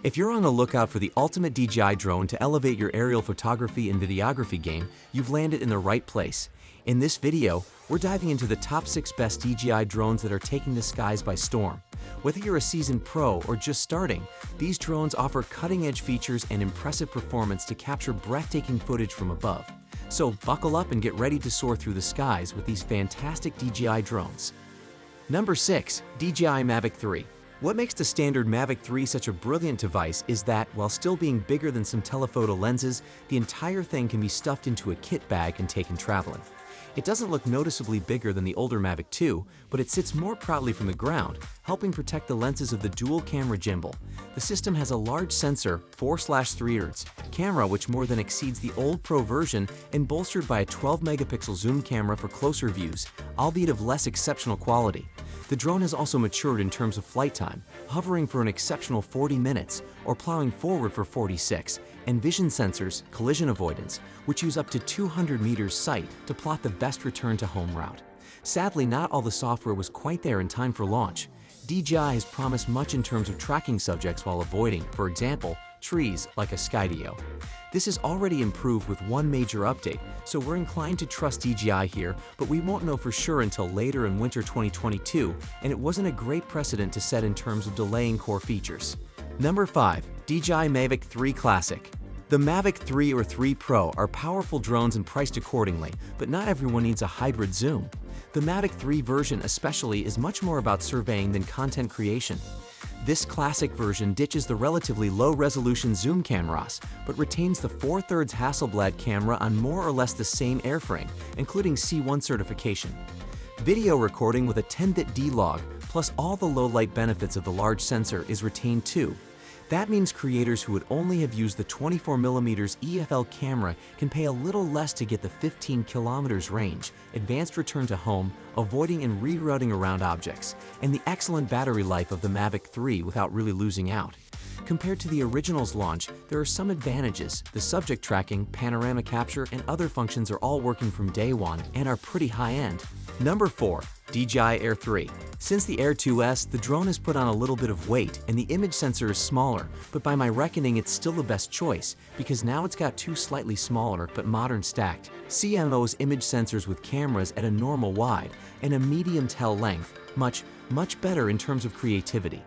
If you're on the lookout for the ultimate DJI drone to elevate your aerial photography and videography game, you've landed in the right place. In this video, we're diving into the top 6 best DJI drones that are taking the skies by storm. Whether you're a seasoned pro or just starting, these drones offer cutting-edge features and impressive performance to capture breathtaking footage from above. So buckle up and get ready to soar through the skies with these fantastic DJI drones. Number 6. DJI Mavic 3. What makes the standard Mavic 3 such a brilliant device is that, while still being bigger than some telephoto lenses, the entire thing can be stuffed into a kit bag and taken traveling. It doesn't look noticeably bigger than the older Mavic 2, but it sits more proudly from the ground, helping protect the lenses of the dual-camera gimbal. The system has a large sensor, 4/3 camera which more than exceeds the old Pro version, and bolstered by a 12-megapixel zoom camera for closer views, albeit of less exceptional quality. The drone has also matured in terms of flight time, hovering for an exceptional 40 minutes or plowing forward for 46, and vision sensors, collision avoidance, which use up to 200 meters sight to plot the best return to home route. Sadly, not all the software was quite there in time for launch. DJI has promised much in terms of tracking subjects while avoiding, for example, trees like a Skydio. This is already improved with one major update, so we're inclined to trust DJI here, but we won't know for sure until later in winter 2022, and it wasn't a great precedent to set in terms of delaying core features. Number 5. DJI Mavic 3 Classic. The Mavic 3 or 3 Pro are powerful drones and priced accordingly, but not everyone needs a hybrid zoom. The Mavic 3 version especially is much more about surveying than content creation. This classic version ditches the relatively low-resolution zoom cameras, but retains the 4/3 Hasselblad camera on more or less the same airframe, including C1 certification. Video recording with a 10-bit D-Log, plus all the low-light benefits of the large sensor, is retained too. That means creators who would only have used the 24mm EFL camera can pay a little less to get the 15 km range, advanced return to home, avoiding and rerouting around objects, and the excellent battery life of the Mavic 3 without really losing out. Compared to the original's launch, there are some advantages. The subject tracking, panorama capture, and other functions are all working from day one and are pretty high-end. Number 4. DJI Air 3. Since the Air 2S, the drone has put on a little bit of weight and the image sensor is smaller, but by my reckoning it's still the best choice because now it's got 2 slightly smaller but modern stacked CMOS image sensors with cameras at a normal wide and a medium tel length, much better in terms of creativity.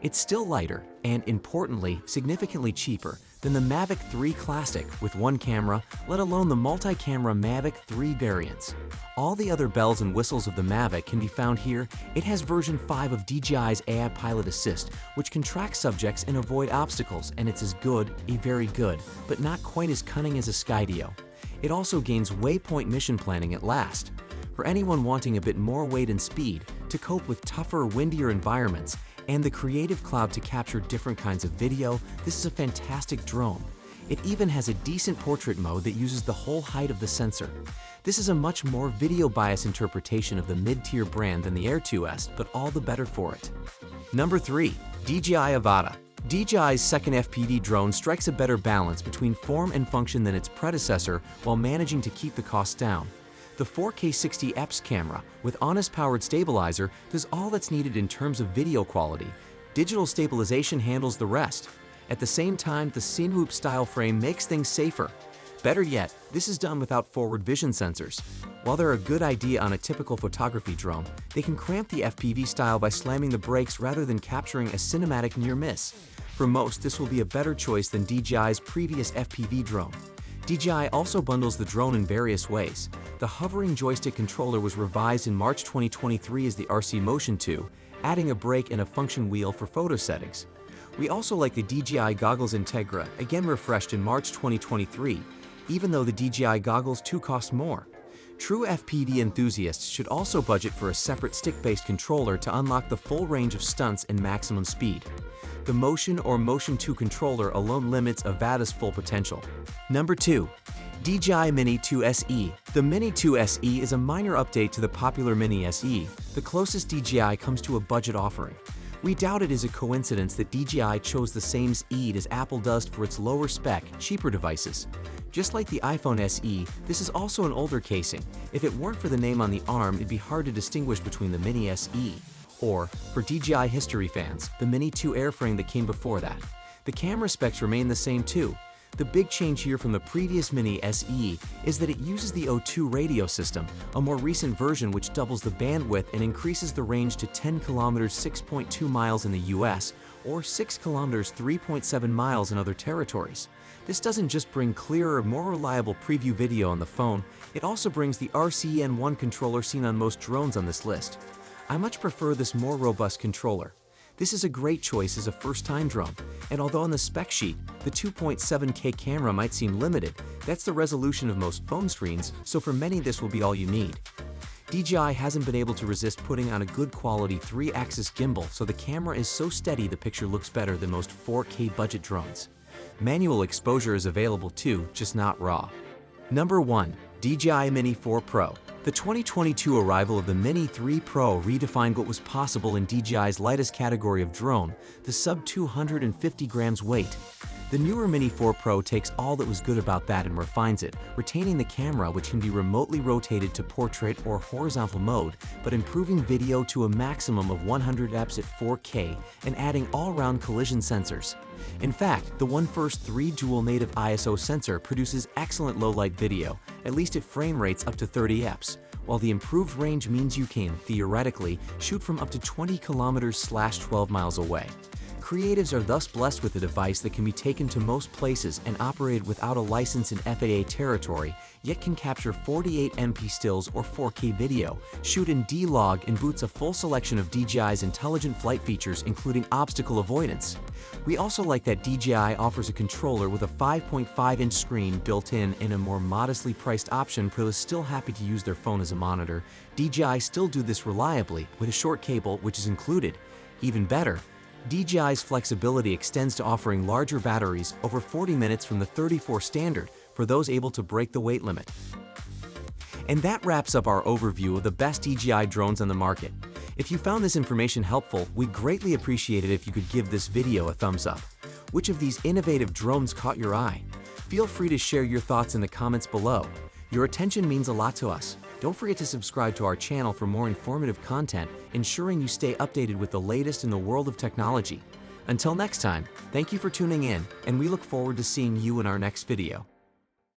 It's still lighter and, importantly, significantly cheaper than the Mavic 3 Classic with one camera, let alone the multi-camera Mavic 3 variants. All the other bells and whistles of the Mavic can be found here. It has version 5 of DJI's AI Pilot Assist, which can track subjects and avoid obstacles, and it's as good, very good, but not quite as cunning as a Skydio. It also gains waypoint mission planning at last. For anyone wanting a bit more weight and speed to cope with tougher, windier environments, and the Creative Cloud to capture different kinds of video, this is a fantastic drone. It even has a decent portrait mode that uses the whole height of the sensor. This is a much more video bias interpretation of the mid-tier brand than the Air 2S, but all the better for it. Number 3. DJI Avata. DJI's second FPV drone strikes a better balance between form and function than its predecessor while managing to keep the cost down. The 4K 60 EPS camera with honest-powered stabilizer does all that's needed in terms of video quality. Digital stabilization handles the rest. At the same time, the Cinewhoop style frame makes things safer. Better yet, this is done without forward vision sensors. While they're a good idea on a typical photography drone, they can cramp the FPV style by slamming the brakes rather than capturing a cinematic near miss. For most, this will be a better choice than DJI's previous FPV drone. DJI also bundles the drone in various ways. The hovering joystick controller was revised in March 2023 as the RC Motion 2, adding a brake and a function wheel for photo settings. We also like the DJI Goggles Integra, again refreshed in March 2023, even though the DJI Goggles 2 cost more. True FPV enthusiasts should also budget for a separate stick-based controller to unlock the full range of stunts and maximum speed. The Motion or Motion 2 controller alone limits Avada's full potential. Number 2. DJI Mini 2 SE. The Mini 2 SE is a minor update to the popular Mini SE, the closest DJI comes to a budget offering. We doubt it is a coincidence that DJI chose the same SE as Apple does for its lower spec, cheaper devices. Just like the iPhone SE, this is also an older casing. If it weren't for the name on the arm, it'd be hard to distinguish between the Mini SE or, for DJI history fans, the Mini 2 airframe that came before that. The camera specs remain the same too. The big change here from the previous Mini SE is that it uses the O2 radio system, a more recent version which doubles the bandwidth and increases the range to 10 kilometers 6.2 miles in the US or 6 kilometers 3.7 miles in other territories. This doesn't just bring clearer, more reliable preview video on the phone, it also brings the RCN1 controller seen on most drones on this list. I much prefer this more robust controller. This is a great choice as a first-time drone, and although on the spec sheet, the 2.7K camera might seem limited, that's the resolution of most phone screens, so for many this will be all you need. DJI hasn't been able to resist putting on a good quality 3-axis gimbal, so the camera is so steady the picture looks better than most 4K budget drones. Manual exposure is available too, just not RAW. Number 1. DJI Mini 4 Pro. The 2022 arrival of the Mini 3 Pro redefined what was possible in DJI's lightest category of drone, the sub-250 grams weight. The newer Mini 4 Pro takes all that was good about that and refines it, retaining the camera which can be remotely rotated to portrait or horizontal mode, but improving video to a maximum of 100fps at 4K and adding all-round collision sensors. In fact, the OneFirst 3 dual native ISO sensor produces excellent low-light video, at least at frame rates up to 30fps, while the improved range means you can, theoretically, shoot from up to 20 kilometers/12 miles away. Creatives are thus blessed with a device that can be taken to most places and operated without a license in FAA territory, yet can capture 48MP stills or 4K video, shoot in D-Log, and boots a full selection of DJI's intelligent flight features including obstacle avoidance. We also like that DJI offers a controller with a 5.5-inch screen built in and a more modestly priced option for those still happy to use their phone as a monitor. DJI still do this reliably with a short cable which is included. Even better, DJI's flexibility extends to offering larger batteries over 40 minutes from the 34 standard for those able to break the weight limit. And that wraps up our overview of the best DJI drones on the market. If you found this information helpful, we'd greatly appreciate it if you could give this video a thumbs up. Which of these innovative drones caught your eye? Feel free to share your thoughts in the comments below. Your attention means a lot to us. Don't forget to subscribe to our channel for more informative content, ensuring you stay updated with the latest in the world of technology. Until next time, thank you for tuning in, and we look forward to seeing you in our next video.